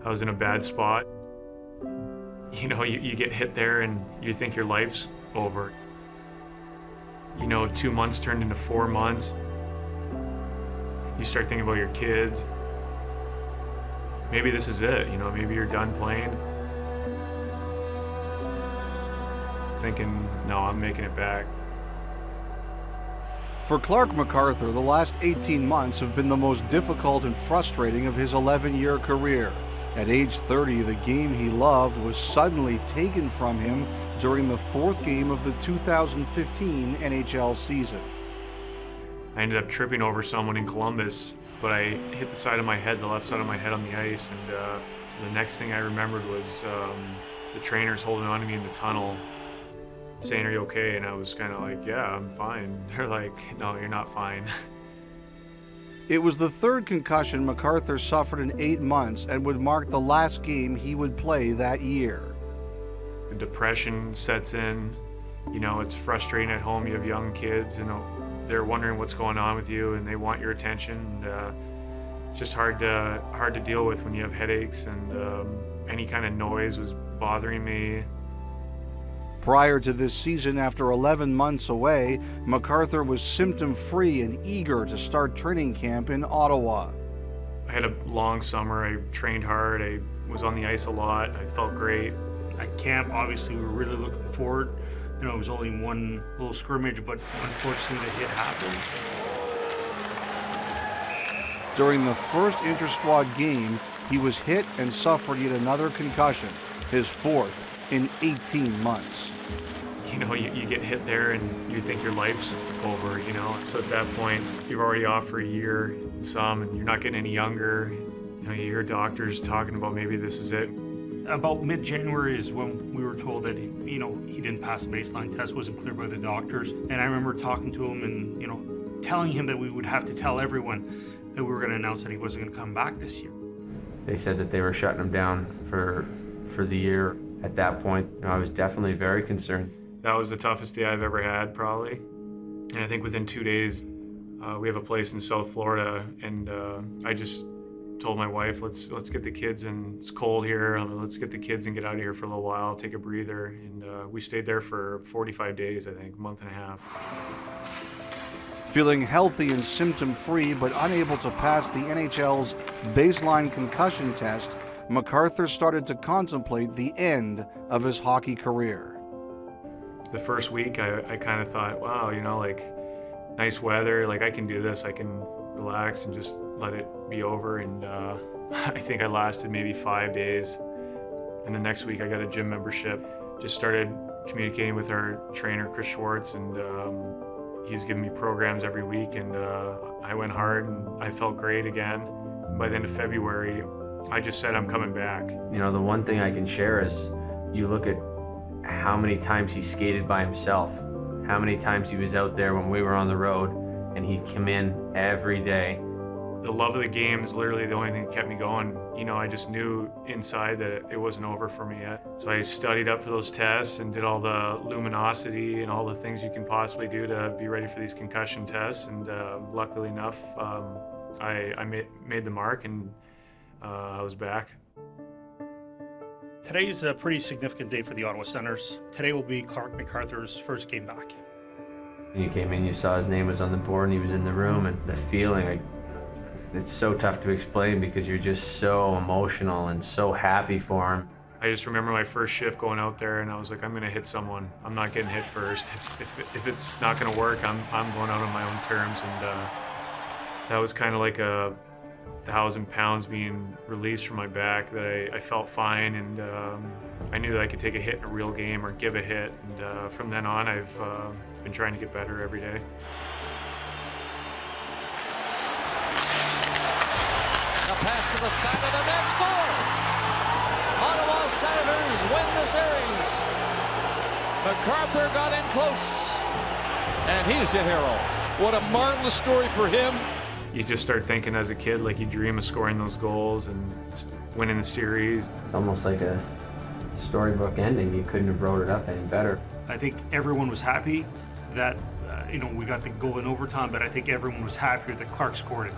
I was in a bad spot. You know, you get hit there and you think your life's over. You know, 2 months turned into 4 months. You start thinking about your kids. Maybe this is it, you know, maybe you're done playing. Thinking, no, I'm making it back. For Clarke MacArthur, the last 18 months have been the most difficult and frustrating of his 11-year career. At age 30, the game he loved was suddenly taken from him during the fourth game of the 2015 NHL season. I ended up tripping over someone in Columbus, but I hit the side of my head, the left side of my head on the ice, and the next thing I remembered was the trainers holding on to me in the tunnel, saying, "Are you okay?" And I was kind of like, "Yeah, I'm fine." They're like, "No, you're not fine." It was the third concussion MacArthur suffered in 8 months and would mark the last game he would play that year. The depression sets in. You know, it's frustrating at home. You have young kids, and they're wondering what's going on with you, and they want your attention. And, it's just hard to deal with when you have headaches, and any kind of noise was bothering me. Prior to this season, after 11 months away, MacArthur was symptom-free and eager to start training camp in Ottawa. I had a long summer. I trained hard. I was on the ice a lot. I felt great. At camp, obviously, we were really looking forward. You know, it was only one little scrimmage, but unfortunately the hit happened. During the first inter-squad game, he was hit and suffered yet another concussion, his fourth in 18 months. You know, you get hit there and you think your life's over, you know. So at that point, you're already off for a year and some, and you're not getting any younger. You know, you hear doctors talking about maybe this is it. About mid-January is when we were told that, you know, he didn't pass the baseline test, wasn't cleared by the doctors. And I remember talking to him and, you know, telling him that we would have to tell everyone that we were going to announce that he wasn't going to come back this year. They said that they were shutting him down for the year. At that point, you know, I was definitely very concerned. That was the toughest day I've ever had, probably. And I think within 2 days, we have a place in South Florida, and I just told my wife, let's get the kids, and it's cold here. Let's get the kids and get out of here for a little while, take a breather. And we stayed there for 45 days, I think, a month and a half. Feeling healthy and symptom-free but unable to pass the NHL's baseline concussion test, MacArthur started to contemplate the end of his hockey career. The first week, I kind of thought, wow, you know, like, nice weather, like, I can do this, I can relax and just let it be over. And I think I lasted maybe 5 days. And the next week, I got a gym membership. Just started communicating with our trainer, Chris Schwartz, and he's giving me programs every week, and I went hard, and I felt great again. By the end of February, I just said I'm coming back. You know, the one thing I can share is you look at how many times he skated by himself, how many times he was out there when we were on the road, and he'd come in every day. The love of the game is literally the only thing that kept me going. You know, I just knew inside that it wasn't over for me yet. So I studied up for those tests and did all the luminosity and all the things you can possibly do to be ready for these concussion tests. And luckily enough, I made the mark, and I was back. Today is a pretty significant day for the Ottawa Senators. Today will be Clarke MacArthur's first game back. When you came in, you saw his name was on the board and he was in the room, and the feeling, it's so tough to explain because you're just so emotional and so happy for him. I just remember my first shift going out there, and I was like, I'm gonna hit someone. I'm not getting hit first. If it's not gonna work, I'm going out on my own terms. And that was kind of like 1,000 pounds being released from my back, that I felt fine, and I knew that I could take a hit in a real game or give a hit. And from then on, I've been trying to get better every day. A pass to the side of the net, score! Ottawa Senators win the series. MacArthur got in close, and he's a hero. What a marvelous story for him. You just start thinking as a kid, like you dream of scoring those goals and winning the series. It's almost like a storybook ending. You couldn't have wrote it up any better. I think everyone was happy that, we got the goal in overtime, but I think everyone was happier that Clarke scored it.